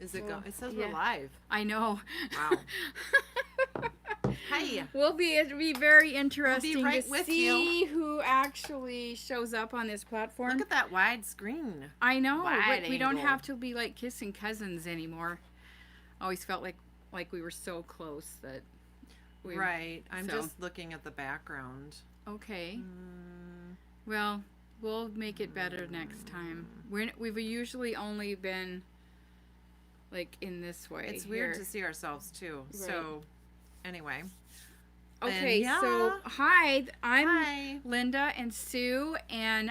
Is it going? It says we're live. I know. Wow. Hi. It'll be very interesting right to with see who actually shows up on this platform. Look at that wide screen. I know. Wide We don't angle. have to be like kissing cousins anymore. Always felt like we were so close that we Right. I'm just looking at the background. Okay. Well, we'll make it better next time. We've usually only been like in this way. It's weird to see ourselves too. Right. So anyway. Okay, so hi, I'm Linda and Sue, and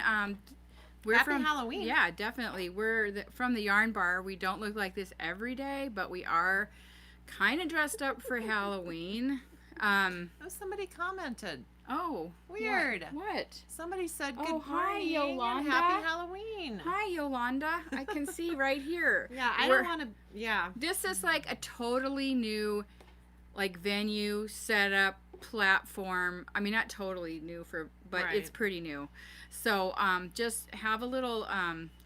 we're Happy from Halloween. Yeah, definitely. We're from the Yarn Bar. We don't look like this every day, but we are kind of dressed up for Halloween. Somebody commented. Oh, weird. What? Somebody said good morning. Hi, Yolanda. And happy Halloween. Hi, Yolanda. I can see right here. Yeah, I don't want to. Yeah. This is like a totally new, like venue setup platform. I mean, not totally new but it's pretty new. So just have a little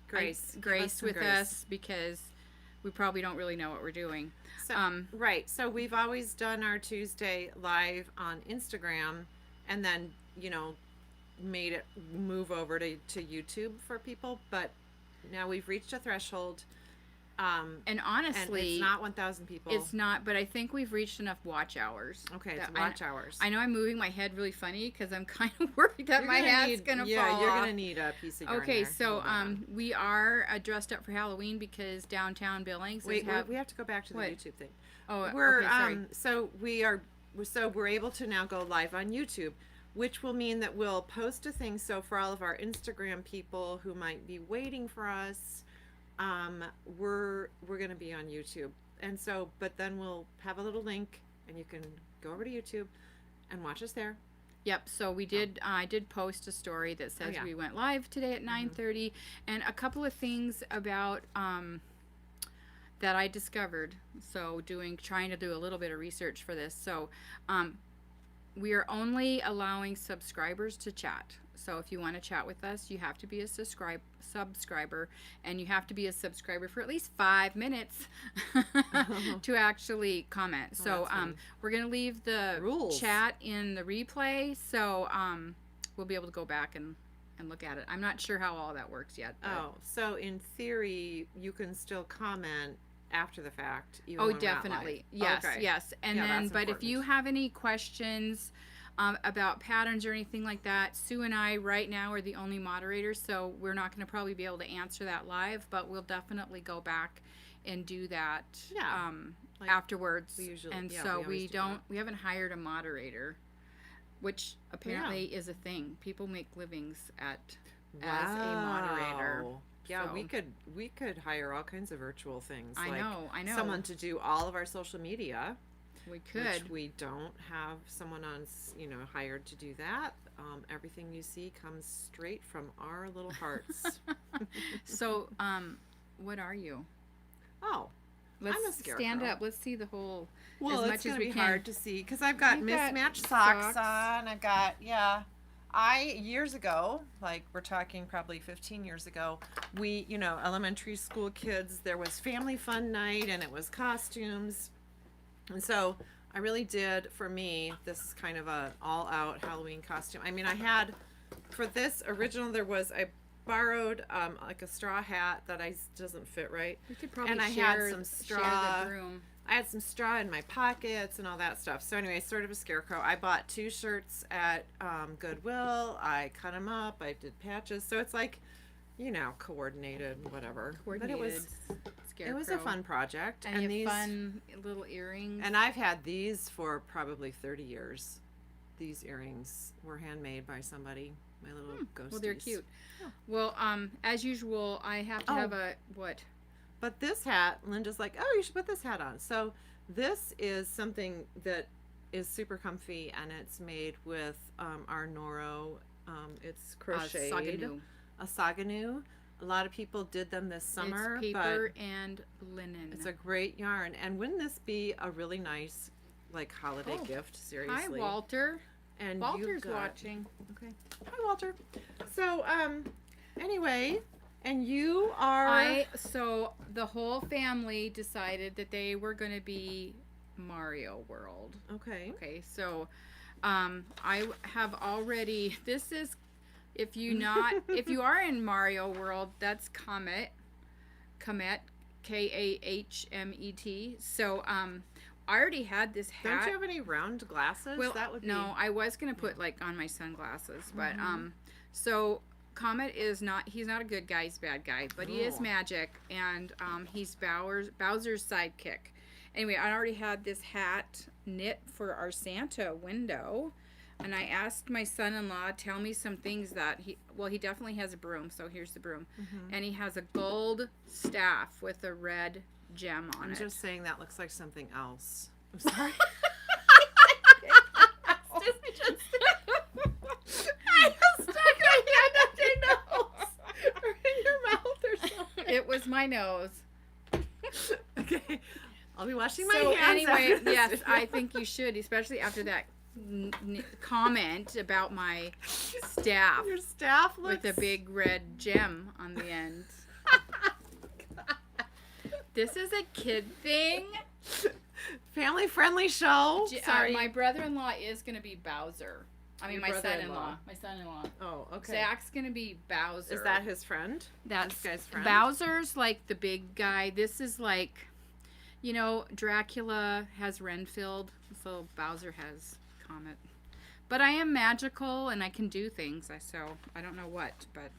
grace with us because we probably don't really know what we're doing. So, so we've always done our Tuesday live on Instagram and then made it move over to YouTube for people, but now we've reached a threshold. And honestly, and it's not 1,000 people. It's not, but I think we've reached enough watch hours. Okay, it's watch hours. I know I'm moving my head really funny because I'm kind of worried that my hat's going to fall off. Yeah, you're going to need a piece of yarn. Okay, so we are dressed up for Halloween because downtown Billings. Wait, we have to go back to the YouTube thing. Oh, we're okay, sorry. So we're able to now go live on YouTube, which will mean that we'll post a thing. So for all of our Instagram people who might be waiting for us, we're going to be on YouTube. And so, but then we'll have a little link and you can go over to YouTube and watch us there. Yep. So we did, I did post a story that says we went live today at 9:30 and a couple of things about, that I discovered. So trying to do a little bit of research for this. So, we are only allowing subscribers to chat. So if you want to chat with us, you have to be a subscriber, and you have to be a subscriber for at least 5 minutes to actually comment. So we're going to leave the chat in the replay, so we'll be able to go back and look at it. I'm not sure how all that works yet. So in theory, you can still comment after the fact. Oh, definitely. Yes, yes. And then, but if you have any questions about patterns or anything like that, Sue and I right now are the only moderators, so we're not going to probably be able to answer that live, but we'll definitely go back and do that afterwards. We usually, and so we haven't hired a moderator, which apparently is a thing. People make livings as a moderator. Yeah, so we could hire all kinds of virtual things. I know. Someone to do all of our social media. We could. Which we don't have someone on, hired to do that. Everything you see comes straight from our little hearts. So, what are you? Oh, let's I'm a Scarecrow. Stand up. Let's see the whole. Well, as it's much as gonna we be can. hard to see because I've got mismatched socks on. I've got years ago, like we're talking probably 15 years ago, we, elementary school kids, there was family fun night and it was costumes. And so I really did, for me, this is kind of a all out Halloween costume. I mean, I had, for this original, I borrowed like a straw hat that doesn't fit right. We could probably had some straw. I had some straw in my pockets and all that stuff. So anyway, sort of a scarecrow. I bought 2 shirts at Goodwill. I cut them up. I did patches. So it's like, coordinated, whatever. But it was a fun project. And these fun little earrings. And I've had these for probably 30 years. These earrings were handmade by somebody. My little ghosties. Well, they're cute. Yeah. Well, as usual, I have to have what? But this hat, Linda's like, oh, you should put this hat on. So this is something that is super comfy, and it's made with our Noro. It's crocheted. A Saganu. A lot of people did them this summer. It's paper and linen. It's a great yarn. And wouldn't this be a really nice, holiday gift? Seriously. Hi, Walter. And Walter's watching. Okay. Hi, Walter. So, anyway... And you are... So the whole family decided that they were going to be Mario World. Okay. Okay, so I have already, this is, if you are in Mario World, that's Kahmet, Kahmet. So I already had this hat. Don't you have any round glasses? Well, that would be... no, I was gonna put like on my sunglasses, but so Comet is not. He's not a good guy. He's a bad guy, but he is magic, and he's Bowser's sidekick. Anyway, I already had this hat knit for our Santa window, and I asked my son-in-law, tell me some things that he definitely has a broom, so here's the broom, and he has a gold staff with a red gem on it. I'm just saying that looks like something else. I'm sorry. I just stuck my hand up your nose or in your mouth or something. It was my nose. Okay, I'll be washing my So hands. anyway, after this yes, video. I think you should, especially after that comment about my staff Your staff looks... with a big red gem on the end. This is a kid thing. Family-friendly show. Sorry. My brother-in-law is going to be Bowser. I mean, Your my brother-in-law. son-in-law. Oh, okay. Zach's going to be Bowser. Is that his friend? That's this guy's friend? Bowser's like the big guy. This is like, you know, Dracula has Renfield, so Bowser has Comet. But I am magical and I can do things, so I don't know what, but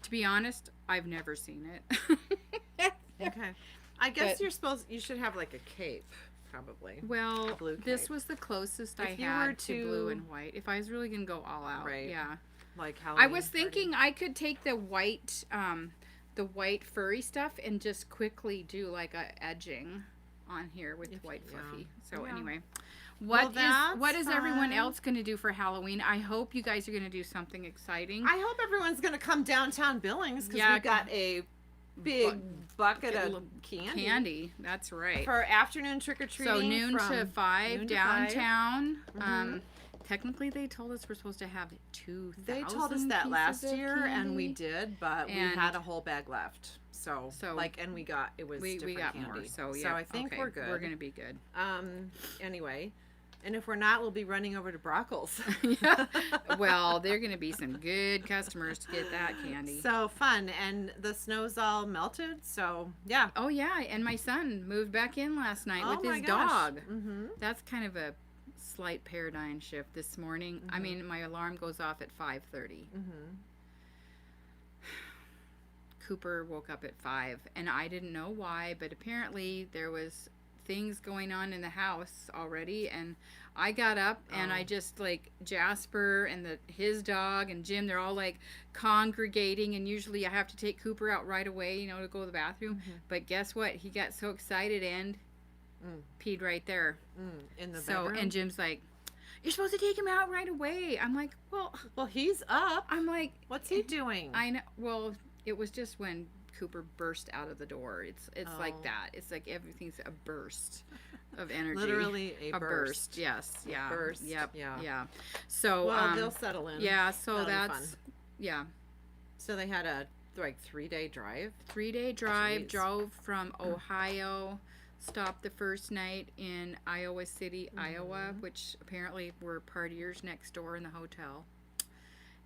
to be honest, I've never seen it. Okay. I guess you should have like a cape, probably. Well, A blue this cape. was the closest If I you had were to blue and white. If I was really going to go all out, Right. yeah. Like I Halloween was thinking I could take the white furry stuff and just quickly do like a edging on here with white fluffy. So anyway, what is everyone fun. else going to do for Halloween? I hope you guys are going to do something exciting. I hope everyone's going to come downtown Billings because Yeah, we've got a big bucket of candy. That's right. For afternoon trick-or-treating. So noon from to 5 noon to downtown. 5. Technically, they told us we're supposed to have 2,000 They told us that last pieces of year, and candy. we did, but we And- had a whole bag left. So like, and we got we we got candy. more. So yeah, I think okay, we're good. We're gonna be good. Anyway, and if we're not, we'll be running over to Brockles. Yeah. Well, they're gonna be some good customers to get that candy. So fun, and the snow's all melted. So yeah. Oh yeah, and my son moved back in last night with my his gosh. dog. Mm-hmm. That's kind of a slight paradigm shift this morning. I mean, my alarm goes off at 5:30. Mm-hmm. Cooper woke up at 5, and I didn't know why, but apparently there was things going on in the house already, and I got up and I just like Jasper and his dog and Jim, they're all like congregating, and usually I have to take Cooper out right away, you know, to go to the bathroom. But guess what? He got so excited and peed right there. In the bedroom. And Jim's like, "You're supposed to take him out right away." I'm like, "Well, he's up. I'm like, what's he doing?" I know. Well, it was just when Cooper burst out of the door. It's like that. It's like everything's a burst of energy. Literally a burst. Yes. Yeah. Burst. Yep. Yeah. Yeah. So they'll settle in. Yeah. So That'll be that's fun. yeah. So they had a 3-day drive. 3-day drive. Jeez. Drove from Ohio. Stopped the first night in Iowa City, Iowa, which apparently were partiers next door in the hotel.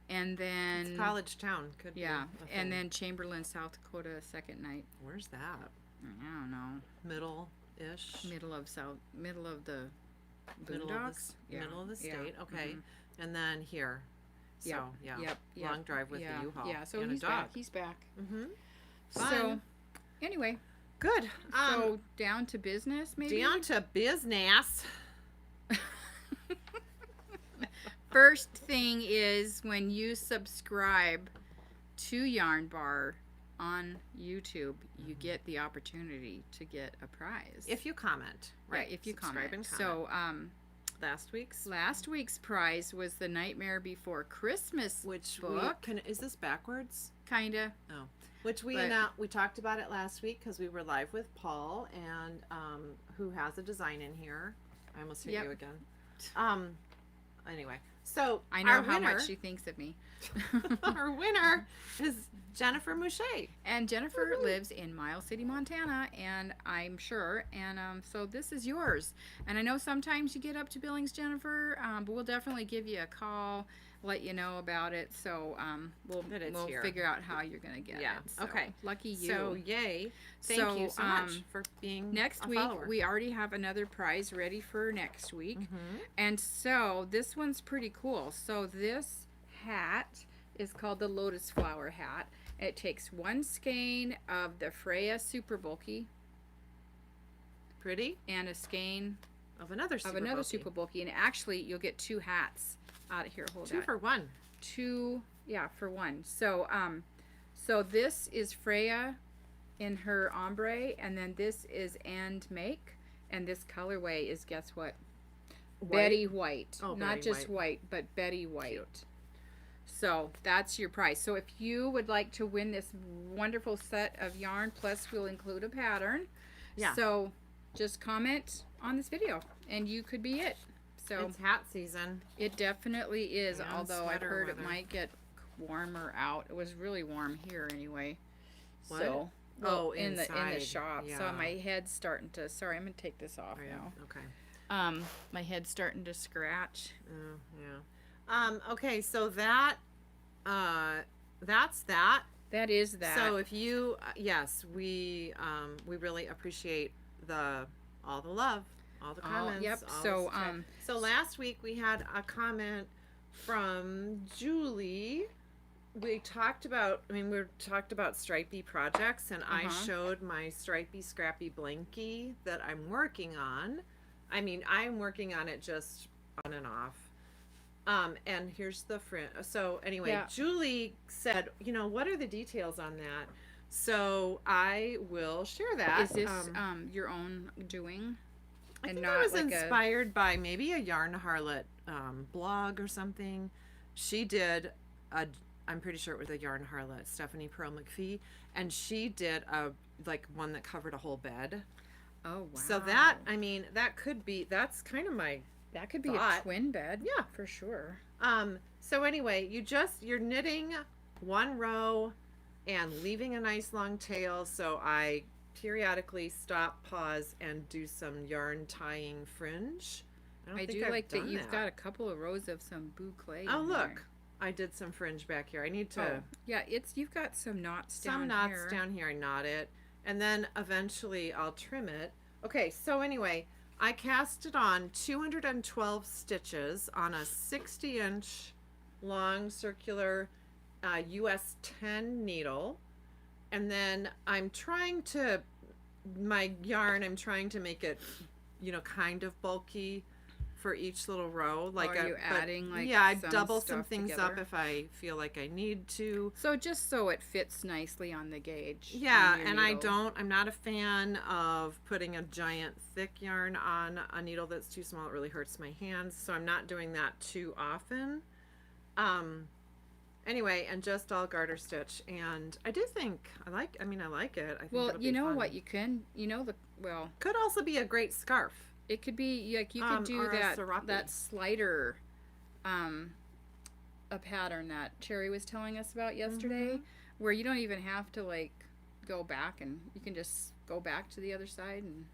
And then It's college town. Could be a and thing. then Chamberlain, South Dakota, second night. Where's that? I don't know. Middle-ish. Middle of the Middle of boondocks. the, middle of the state. Yeah. Okay. And then here. So Yep. yeah. Yep. Long drive with the U-Haul. Yeah. So and he's a dog. back. He's back. Mm-hmm. So Fun. anyway, Good. so down to business, maybe. Down to business. First thing is when you subscribe to Yarn Bar on YouTube, you get the opportunity to get a prize. If you comment. Right. Yeah, if you Subscribe comment. and comment. So last week's prize was the Nightmare Before Christmas book. Is this backwards? Kinda. Oh. Which we talked about it last week because we were live with Paul and who has a design in here. I almost hit you again. Anyway, So I know our how winner, much she thinks of me. our winner is Jennifer Mouche. And Jennifer lives in Miles City, Montana, and I'm sure. And so this is yours. And I know sometimes you get up to Billings, Jennifer, but we'll definitely give you a call, let you know about it. So we'll here. figure out how you're gonna get it. So, okay. Lucky you. So yay! Thank you so much for being next a week. follower. We already have another prize ready for next week, and so this one's pretty cool. So this hat is called the Lotus Flower Hat. It takes one skein of the Freya Super Bulky. Pretty. And a skein of another super bulky. And actually, you'll get two hats out of here. Hold Two that. for one. Two, yeah, for one. So, so this is Freya in her ombre, and then this is and make, and this colorway is, guess what? White? Betty White. Oh, not Betty just white, but Betty White. Cute. So that's your prize. So if you would like to win this wonderful set of yarn, plus we'll include a pattern. Yeah. So just comment on this video and you could be it. So it's hat season. It definitely is, and although I've heard weather. It might get warmer out. It was really warm here anyway. What? So in the inside. shop. Yeah. So my head's starting to, sorry, I'm gonna take this off now. Okay. My head's starting to scratch. Oh, yeah. Okay, so that's that. That is that. So if you, yes, we really appreciate all the love, all the comments. Yep. So last week we had a comment from Julie. We talked about Stripey projects, and I showed my Stripey Scrappy blankie that I'm working on. I mean, I'm working on it just on and off. And here's the fringe. So anyway, yeah. Julie said, what are the details on that? So I will share that. Is this your own doing? I think I was like inspired by maybe a Yarn Harlot blog or something. She did I'm pretty sure it was a Yarn Harlot, Stephanie Pearl McPhee, and she did one that covered a whole bed. Oh wow! So that that's kind of my. That could be thought. A twin bed. Yeah, for sure. So anyway, you're knitting one row and leaving a nice long tail. So I periodically stop, pause, and do some yarn tying fringe. I do like that you've got a couple of rows of some boucle. Oh look, I did some fringe back here. I need to. Oh, yeah, you've got some knots down here. Some knots down here. I knot it, and then eventually I'll trim it. Okay, so anyway. I cast it on 212 stitches on a 60-inch long circular US 10 needle, and then I'm trying to make it, kind of bulky for each little row. Like, are you adding I double some things together up if I feel like I need to. So just so it fits nicely on the gauge. Yeah, and I'm not a fan of putting a giant thick yarn on a needle that's too small. It really hurts my hands, so I'm not doing that too often. Anyway, and just all garter stitch, and I do think I like it. I think well, you know fun. what you can, could also be a great scarf. It could be like you could do that slider, a pattern that Cherry was telling us about yesterday, where you don't even have to go back, and you can just go back to the other side. And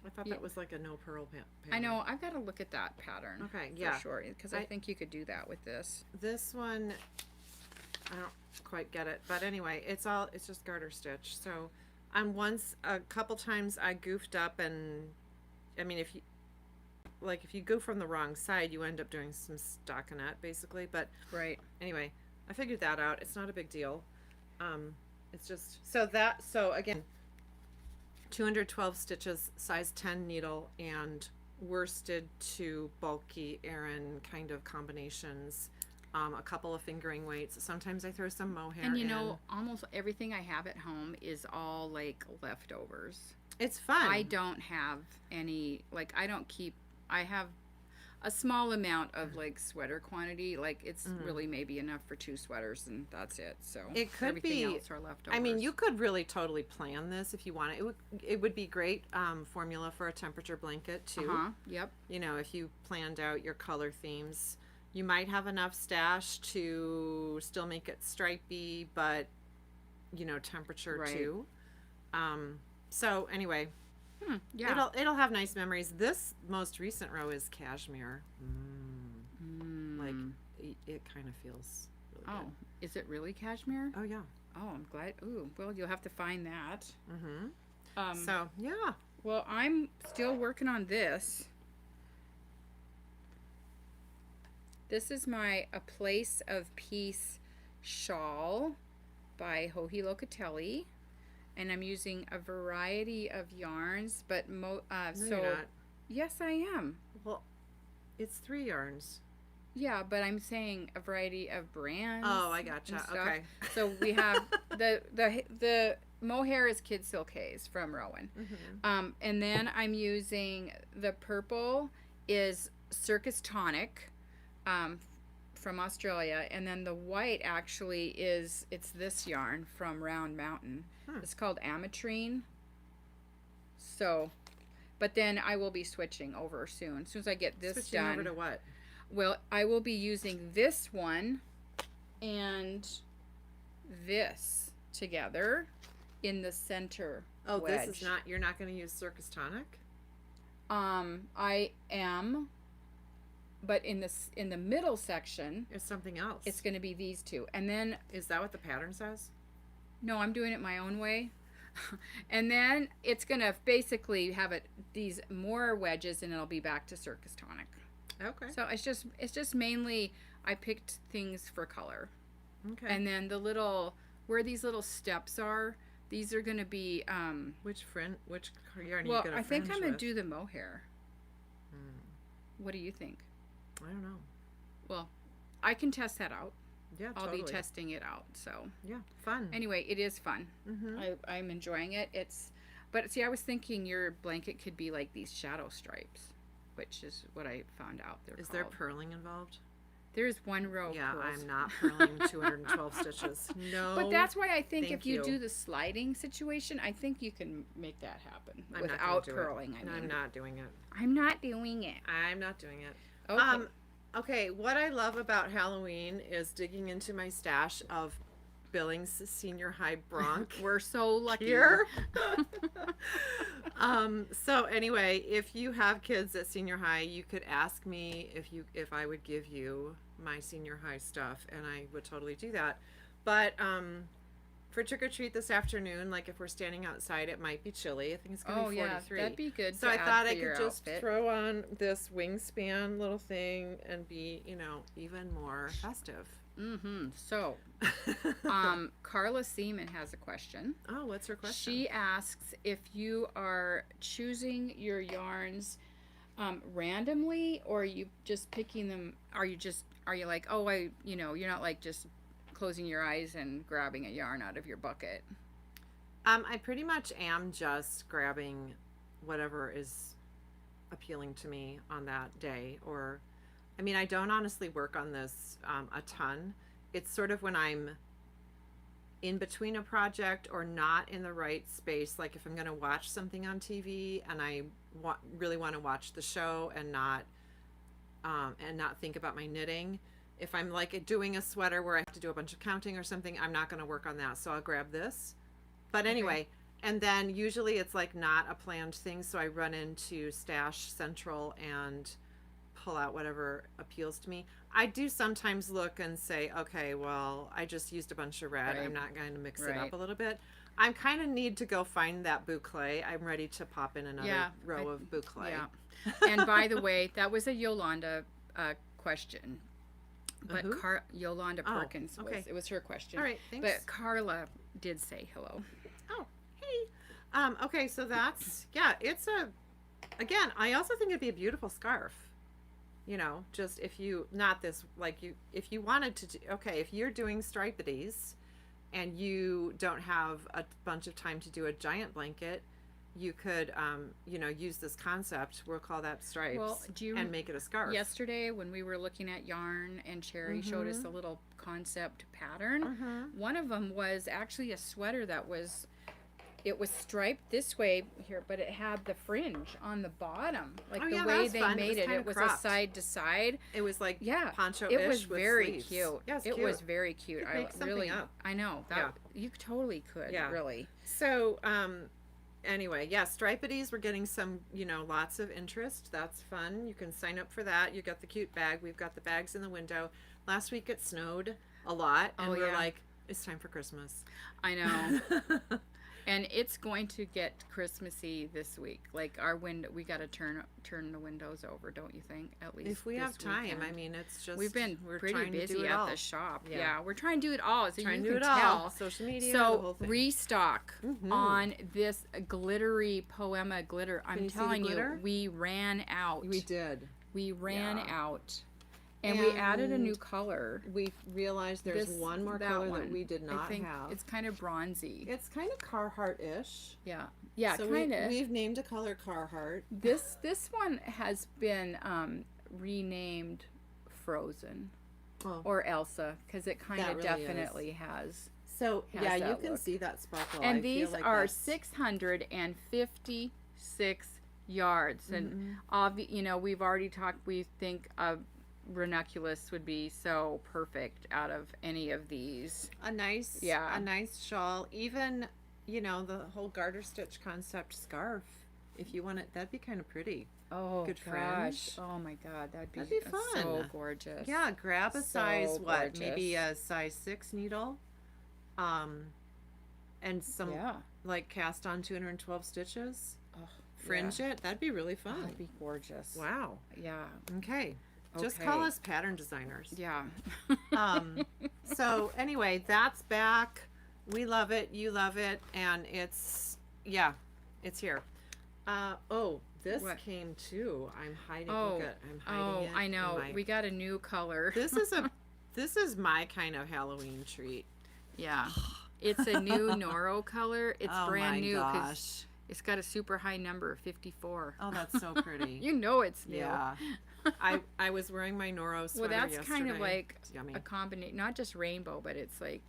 I thought that was like a no purl pattern. I know. I've got to look at that pattern. Okay, yeah, for sure, because I think you could do that with this. This one, I don't quite get it, but anyway, it's just garter stitch. So. And a couple times I goofed up, and if you go from the wrong side, you end up doing some stockinette basically. But right. Anyway, I figured that out. It's not a big deal. It's just so again, 212 stitches, size 10 needle, and worsted to bulky Aran kind of combinations. A couple of fingering weights. Sometimes I throw some mohair in. Almost everything I have at home is all leftovers. It's fun. I don't have any, I don't keep, I have a small amount of like sweater quantity. Like it's really maybe enough for 2 sweaters and that's it. So It could everything be. else are leftovers. I mean, you could really totally plan this if you want it. It would be great formula for a temperature blanket too. Yep. You know, if you planned out your color themes, you might have enough stash to still make it stripey, but you know, temperature too. So anyway, Yeah. it'll have nice memories. This most recent row is cashmere. Like it kind of feels really good. Is it really cashmere? Oh yeah. Oh, I'm glad. Ooh, well, you'll have to find that. So yeah. Well, I'm still working on this. This is my A Place of Peace shawl by Joji Locatelli. And I'm using a variety of yarns, but No, so you're not. yes, I am. Well, it's 3 yarns. Yeah, but I'm saying a variety of brands. Oh, I gotcha. and stuff. Okay. So we have the mohair is Kid Silk Haze from Rowan. And then I'm using the purple is Circus Tonic from Australia, and then the white actually it's this yarn from Round Mountain. It's called Ametrine. So, but then I will be switching over soon. As soon as I get this Switching done. over to what? Well, I will be using this one and this together in the center wedge. This is not. You're not going to use Circus Tonic. I am, but in the middle section, It's something else. it's going to be these two, and then Is that what the pattern says? no, I'm doing it my own way. And then it's going to basically have these more wedges, and it'll be back to Circus Tonic. Okay. So it's just mainly I picked things for color. Okay. And then where these little steps are, these are going to be which yarn are you well, going to I think I'm going with? to do the mohair. What do you think? I don't know. Well, I can test that out. Yeah, I'll totally. be testing it out. So Yeah, fun. anyway, it is fun. I'm enjoying it. But see, I was thinking your blanket could be like these shadow stripes, which is what I found out they're Is called. there purling involved? There's one row. Yeah, of pearls. I'm not purling 212 stitches. No. But that's why I think thank if you you. do the sliding situation, I think you can make that happen I'm not without gonna do purling. It. I mean, I'm not doing it. I'm not doing it. I'm not doing it. Okay. Okay, what I love about Halloween is digging into my stash of Billings Senior High Bronc. We're so lucky. Here. So anyway, if you have kids at senior high, you could ask me if I would give you my senior high stuff, and I would totally do that. But for trick or treat this afternoon, like if we're standing outside, it might be chilly. I think it's gonna be 43. That'd be good. So to I add thought for I your could just outfit. throw on this wingspan little thing and be, even more festive. So, Carla Seaman has a question. Oh, what's her question? She asks if you are choosing your yarns randomly, or are you just picking them? Are you like, you're not like just closing your eyes and grabbing a yarn out of your bucket? I pretty much am just grabbing whatever is appealing to me on that day. Or, I mean, I don't honestly work on this a ton. It's sort of when I'm in between a project or not in the right space. Like if I'm going to watch something on TV and I really want to watch the show and not think about my knitting. If I'm like doing a sweater where I have to do a bunch of counting or something, I'm not going to work on that. So I'll grab this. But anyway, and then usually it's like not a planned thing. So I run into Stash Central and pull out whatever appeals to me. I do sometimes look and say, okay, well, I just used a bunch of red. Right. I'm not going to mix it Right. up a little bit. I kind of need to go find that boucle. I'm ready to pop in another row of boucle. Yeah. And by the way, that was a Yolanda question. But who? Yolanda Perkins okay. it was her question. All right, thanks. But Carla did say hello. Oh, hey. Okay, so that's, it's again, I also think it'd be a beautiful scarf. Just if you, not this, like if you wanted to do, okay, if you're doing stripities and you don't have a bunch of time to do a giant blanket, you could, use this concept. We'll call that stripes. Well, and make it a scarf. Yesterday, when we were looking at yarn, and Cherry showed us a little concept pattern. One of them was actually a sweater that was. It was striped this way here, but it had the fringe on the bottom, like the way they made it. It was a side to side. It was like poncho-ish. It was with very sleeves. cute. Yeah, it was very cute. You could make something up. I know that you totally could. Yeah. Really. So, anyway, Stripeties. We're getting some, lots of interest. That's fun. You can sign up for that. You got the cute bag. We've got the bags in the window. Last week it snowed a lot, and we're like, it's time for Christmas. I know. And it's going to get Christmassy this week. Like our window, we got to turn the windows over, don't you think? At least if we have time. I mean, it's just we're pretty busy at the shop. Yeah, we're trying to do it all. So trying you to do can it tell. all. Social media. So the whole thing. Restock on this glittery Poema glitter. I'm telling you, we ran out. We did. We ran out. And we added a new color. We realized there's one more color that we did not have. It's kind of bronzy. It's kind of Carhartt-ish. Yeah. Yeah, so kind of. We've named a color Carhartt. This one has been renamed Frozen or Elsa because it kind of really definitely has. So you can see that sparkle. And these are 656 yards, and we've already talked. We think ranunculus would be so perfect out of any of these. A nice shawl. Even the whole garter stitch concept scarf. If you want it, that'd be kind of pretty. Oh, good gosh. Fringe. Oh my God, that'd be fun. So gorgeous. Yeah, grab a size maybe a size 6 needle, and some like cast on 212 stitches. Oh, fringe it. That'd be really fun. That'd be gorgeous. Wow. Yeah. Okay. Just call us pattern designers. Yeah. So anyway, that's back. We love it. You love it. And it's here. This came too. I'm hiding. I'm hiding it. I know. We got a new color. This is my kind of Halloween treat. Yeah. It's a new Noro color. It's brand new because it's got a super high number, 54. Oh, that's so pretty. You know it's new. Yeah. I was wearing my Noro sweater yesterday. Kind of like a combination, not just rainbow, but it's like,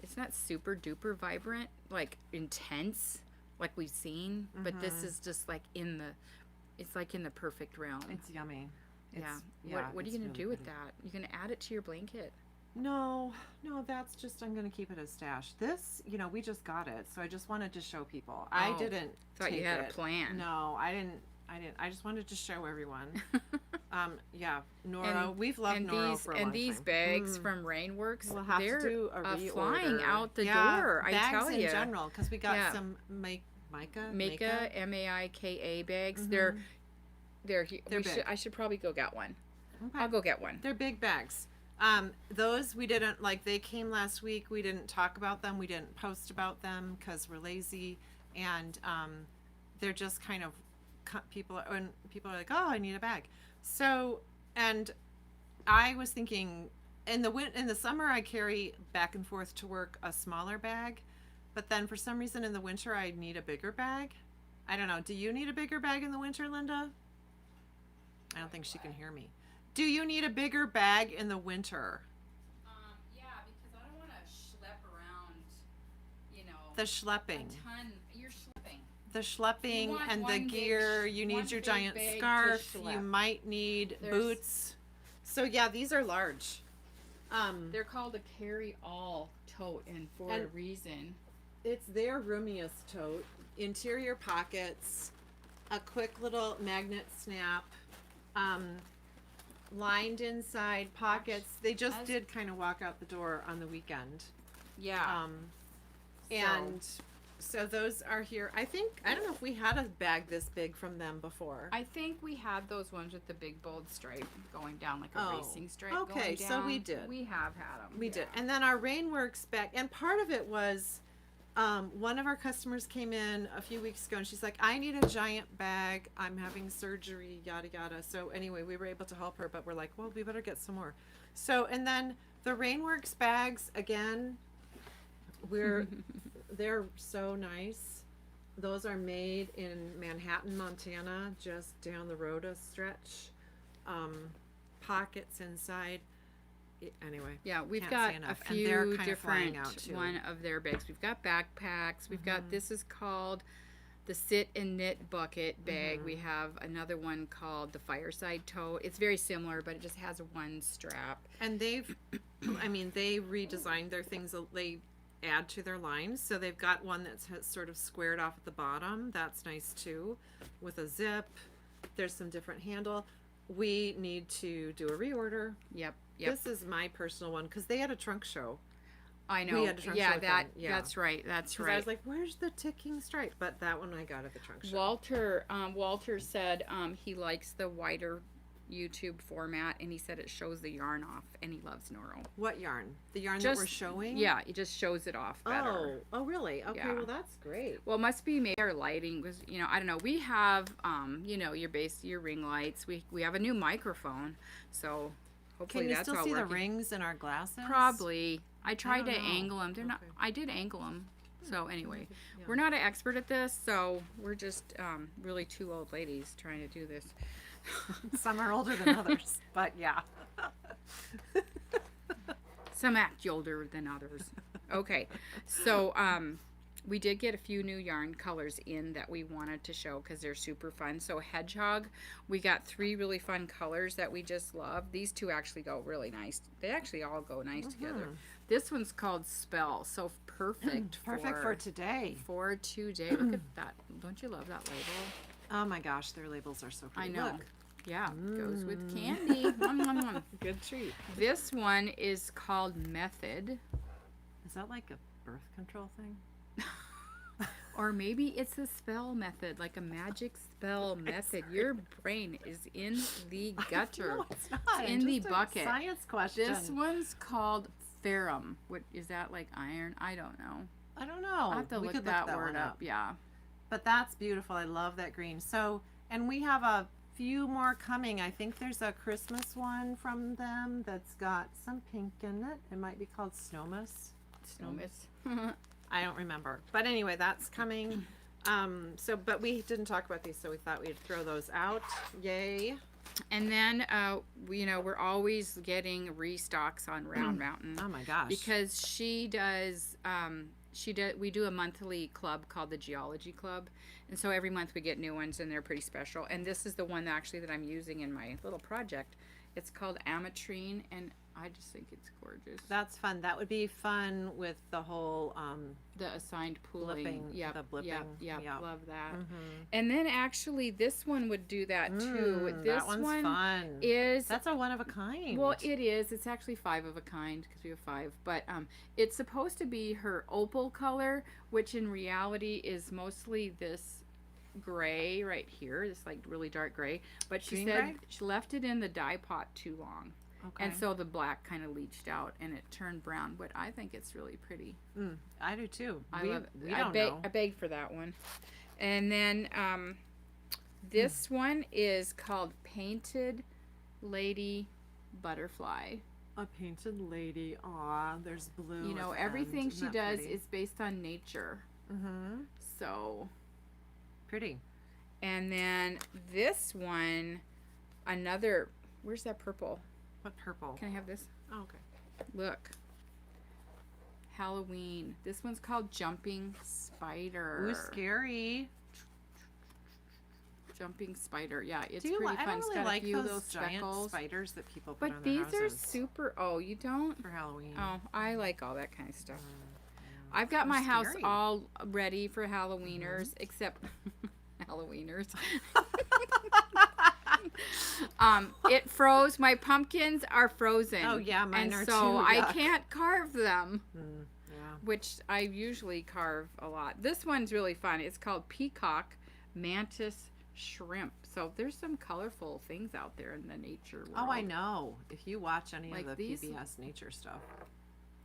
it's not super duper vibrant, like intense, like we've seen, but this is just like it's like in the perfect realm. It's yummy. What are you going to do with that? You're going to add it to your blanket? No, that's just, I'm going to keep it as stash. This, we just got it, so I just wanted to show people. I didn't thought you had a plan. No, I didn't. I just wanted to show everyone. Noro. We've loved Noro for a long time. And these bags from Rainworks, we'll have to do a reorder. Flying out the door, I tell you. Bags in general, because we got some Maika, Maika bags. They're big. I should probably go get one. Okay. I'll go get one. They're big bags. Those we didn't, they came last week. We didn't talk about them. We didn't post about them because we're lazy, and they're just kind of people are like, oh, I need a bag. So, and I was thinking in the summer I carry back and forth to work a smaller bag, but then for some reason in the winter I need a bigger bag. I don't know. Do you need a bigger bag in the winter, Linda? I don't think she can hear me. Do you need a bigger bag in the winter? Yeah, because I don't want to schlep around, the schlepping. A ton. You're schlepping. The schlepping and the gear. You need your giant scarf. You might need boots. So yeah, these are large. They're called a carry-all tote, and for a reason. It's their roomiest tote. Interior pockets, a quick little magnet snap, lined inside pockets. They just did kind of walk out the door on the weekend. Yeah. And so those are here. I don't know if we had a bag this big from them before. I think we had those ones with the big bold stripe going down, like a racing stripe. Okay, going down. so we did. We have had them. We did. And then our Rainworks bag, and part of it was one of our customers came in a few weeks ago and she's like, I need a giant bag. I'm having surgery, yada, yada. So anyway, we were able to help her, but we're like, well, we better get some more. So, and then the Rainworks bags, again, they're so nice. Those are made in Manhattan, Montana, just down the road a stretch. Pockets inside. Anyway. Yeah, we've can't got say a enough. And they're few kind of flying different out, too. one of their bags. We've got backpacks. We've got, this is called the Sit and Knit Bucket bag. We have another one called the Fireside Tote. It's very similar, but it just has one strap. And they've, they redesigned their things. They add to their lines. So they've got one that's sort of squared off at the bottom. That's nice too, with a zip. There's some different handle. We need to do a reorder. Yep. This is my personal one because they had a trunk show. I know. We had a trunk show with them. That's right. That's right. I was like, "Where's the ticking stripe?" But that one I got at the trunk show. Walter said he likes the wider YouTube format, and he said it shows the yarn off, and he loves Noro. What yarn? The yarn that we're showing? Yeah, it just shows it off better. Oh, really? Okay, Yeah. well that's great. Well, it must be maybe our lighting because I don't know. We have your ring lights. We have a new microphone, so hopefully Can you that's still all see working. the rings in our glasses? Probably. I tried to don't know. angle them. They're not. Okay. I did angle them. So anyway, Yeah. we're not an expert at this, so we're just really two old ladies trying to do this. Some are older than others, but yeah. Some act older than others. Okay, so we did get a few new yarn colors in that we wanted to show because they're super fun. So hedgehog, we got 3 really fun colors that we just love. These 2 actually go really nice. They actually all go nice together. This one's called Spell, so perfect. For today. For today. Look at that. Don't you love that label? Oh my gosh, their labels are so I pretty. know. Look. Yeah, goes with candy. Nom, nom, nom. Good treat. This one is called Method. Is that like a birth control thing? Or maybe it's a spell method, like a magic spell method. Your brain is in the gutter. No, it's not. It's in the Just a bucket. Science question. This one's called ferrum. What is that, like iron? I don't know. I don't know. I'll have to We look could that one word up. Yeah. But that's beautiful. I love that green. So, and we have a few more coming. I think there's a Christmas one from them that's got some pink in it. It might be called Snowmas. Snowmas. I don't remember. But anyway, that's coming. But we didn't talk about these, so we thought we'd throw those out. Yay. And then, we're always getting restocks on Round Mountain. Oh my gosh. Because she does, we do a monthly club called the Geology Club. And so every month we get new ones, and they're pretty special. And this is the one actually that I'm using in my little project. It's called Ametrine, and I just think it's gorgeous. That's fun. That would be fun with the whole The assigned pooling. Blipping, the blipping. Yep, Yep. love that. Mhm. And then actually this one would do that too. This that one's one fun. that's a one of a kind. Well, it is. It's actually 5 of a kind because we have 5. But it's supposed to be her opal color, which in reality is mostly this gray right here, this like really dark gray. But she Green said gray? she left it in the dye pot too long. Okay. And so the black kind of leached out and it turned brown. But I think it's really pretty. I do too. I we love it. We don't know. I begged for that one. And then this one is called Painted Lady Butterfly. A painted lady. Aw, there's blue. You know, at the everything end. she Isn't that does pretty? is based on nature. Mm-hmm. So, Pretty. and then this one, where's that purple? What purple? Can I have this? Oh, okay. Look. Halloween. This one's called Jumping Spider. Ooh, scary. Jumping Spider. Yeah, it's Do you pretty I fun. don't It's really got like a few of those those giant speckles. spiders that people put But on their these are houses super. Oh, you don't? for Halloween. Oh, I like all that kind of stuff. I've got So my house scary. all ready for Halloweeners, except Halloweeners. It froze. My pumpkins are frozen. Oh, yeah, mine and are so too, I yuck. can't carve them, Yeah. which I usually carve a lot. This one's really fun. It's called Peacock Mantis Shrimp. So there's some colorful things out there in the nature world. Oh, I know. If you watch any Like of the these? PBS nature stuff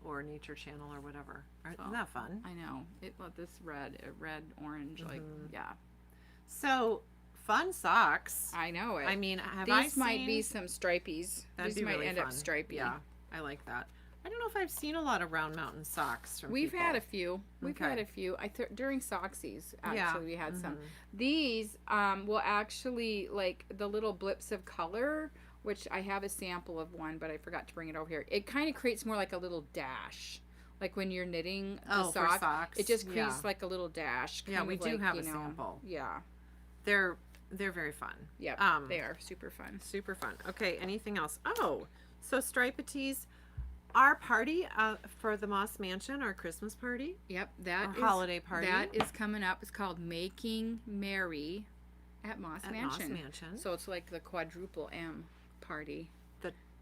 or Nature Channel or whatever, isn't Oh. that fun? I know. This red, orange, like, yeah. So, fun socks. I know it. I mean, have I These might be seen- some stripies. That'd These be might really end fun. up stripy. Yeah, I like that. I don't know if I've seen a lot of Round Mountain socks from We've people. had a few. We've Okay. had a few. During Soxies, actually, Yeah. we had some. Mhm. These will actually, like, the little blips of color, which I have a sample of one, but I forgot to bring it over here. It kind of creates more like a little dash. Like when you're knitting the Oh, for sock, socks. it just creates Yeah. like a little dash. Yeah, kind we of do like, have you a know, sample. Yeah. They're very fun. Yeah, they are super fun. Super fun. Okay, anything else? Oh, so Stripey tees. Our party for the Moss Mansion, our Christmas party. Yep, that Our is holiday party. That is coming up. It's called Making Merry at Moss At Mansion. Moss Mansion. So it's like the quadruple M party.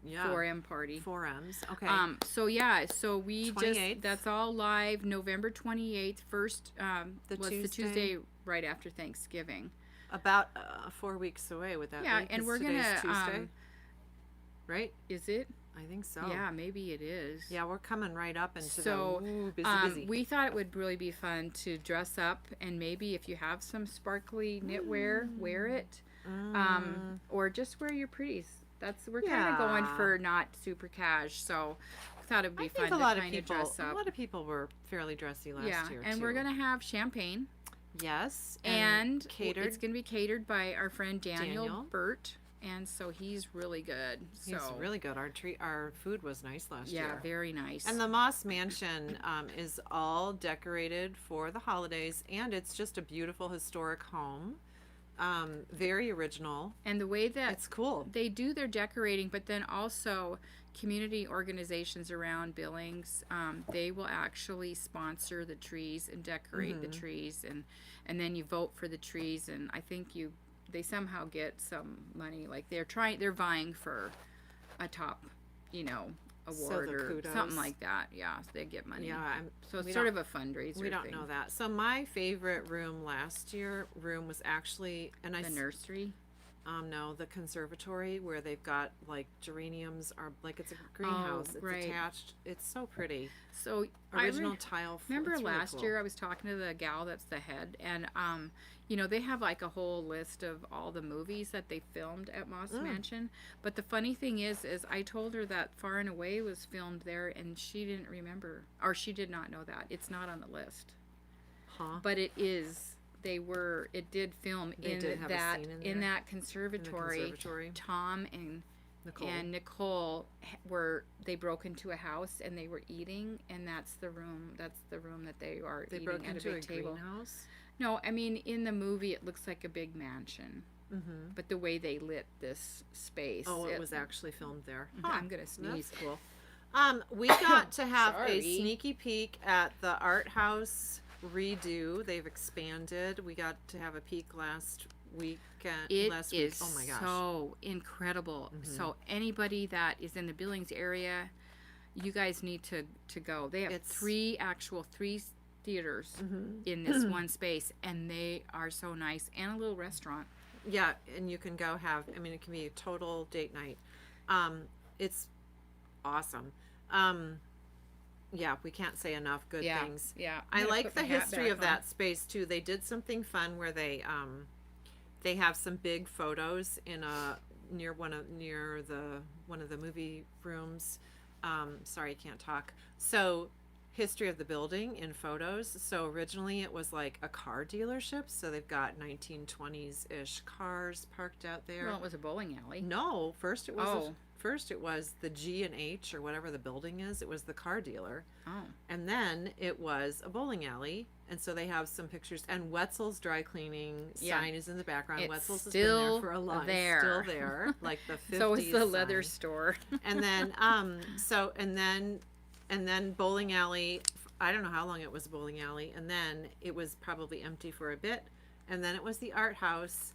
Yeah. 4M party. 4Ms. Okay. So yeah, so we 28th. just that's all live November 28th. First The was the Tuesday. Tuesday right after Thanksgiving. About 4 weeks away with that. Yeah, week, and 'cause we're today's gonna Tuesday, right? Is it? I think so. Yeah, maybe it is. Yeah, we're coming right up into So, the busy. we thought it would really be fun to dress up, and maybe if you have some sparkly knitwear, wear it, or just wear your pretties. We're kind of going Yeah. for not super cash, so we thought it'd be I fun think a to lot of kind of people. dress A up. lot of people were fairly dressy last Yeah, year and too. we're gonna have champagne, Yes, and catered. it's gonna be catered by our friend Daniel Daniel. Burt, and so he's really good. So He's really good. Our food was nice last yeah, year. very nice. And the Moss Mansion is all decorated for the holidays, and it's just a beautiful historic home. Very original. And the way that It's cool. they do their decorating, but then also community organizations around Billings, they will actually sponsor the trees and decorate the trees, and then you vote for the trees, and I think they somehow get some money. Like they're vying for a top, award or kudos. something like that. Yeah, so they get money. Yeah, So it's we sort don't- of a fundraiser. we don't thing. know that. So my favorite room last year was actually, and The nursery. no, the conservatory where they've got like geraniums, or like it's a greenhouse. It's right. attached. It's so pretty. So Original tile. Remember it's really last cool. year I was talking to the gal that's the head, and they have like a whole list of all the movies that they filmed at Moss Mansion. But the funny thing is I told her that Far and Away was filmed there, and she didn't remember, or she did not know that. It's not on the list, Huh? but it is. It did film They in did have a that scene in in there? that conservatory. Conservatory. Tom and Nicole they broke into a house and they were eating, and that's the room that they are They eating broke at into a a big table. greenhouse. No, I mean in the movie it looks like a big mansion, Mm-hmm. but the way they lit this space. Oh, it was actually filmed there. I'm gonna sneeze. That's cool. We got to have a Sorry. sneaky peek at the art house redo. They've expanded. We got to have a peek last week. It last is week. Oh my gosh. so incredible. So anybody that is in the Billings area, you guys need to go. They have It's- three theaters in this one space, and they are so nice, and a little restaurant. Yeah, and you can go have. I mean, it can be a total date night. It's awesome. Yeah, we can't say enough good things. Yeah, I I'm gonna like put the my hat history back of on. that space too. They did something fun where they have some big photos in near one of the movie rooms. Sorry, I can't talk. So history of the building in photos. So originally it was like a car dealership. So they've got 1920s ish cars parked out there. Well, it was a bowling alley. No, first it was Oh. first it was the G&H or whatever the building is. It was the car dealer. Oh, And then it was a bowling alley. And so they have some pictures. And Wetzel's dry cleaning Yeah. sign is in the background. It's Wetzel's has been there still for a long there. Still there. Like the 50s. so it's the leather sign. store. And then and then bowling alley. I don't know how long it was a bowling alley. And then it was probably empty for a bit. And then it was the art house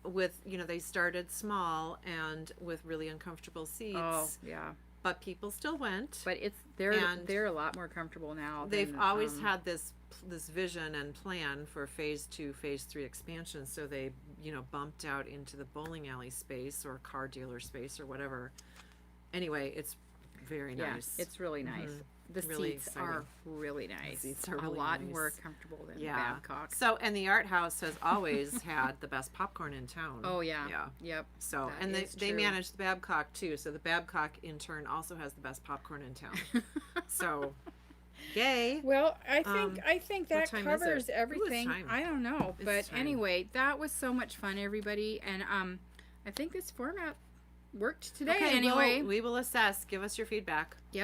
with, they started small and with really uncomfortable seats. Oh, yeah. But people still went. But And they're a lot more comfortable now. They've than, always had this vision and plan for phase 2, phase 3 expansion. So they, bumped out into the bowling alley space or car dealer space or whatever. Anyway, it's very Yeah, nice. it's really nice. The Really seats are exciting. really nice. The seats are a really lot nice. more comfortable than Yeah. Babcock. So, and the Art House has always had the best popcorn in town. Oh yeah. Yeah. Yep. So, That and they is they true. manage the Babcock too. So the Babcock in turn also has the best popcorn in town. So, yay. Well, I think what that time is covers it? Ooh, it's everything. time. I don't know, It's but time. anyway, that was so much fun, everybody, and I think this format worked today. Okay, anyway, we will assess. Give us your feedback. Yep.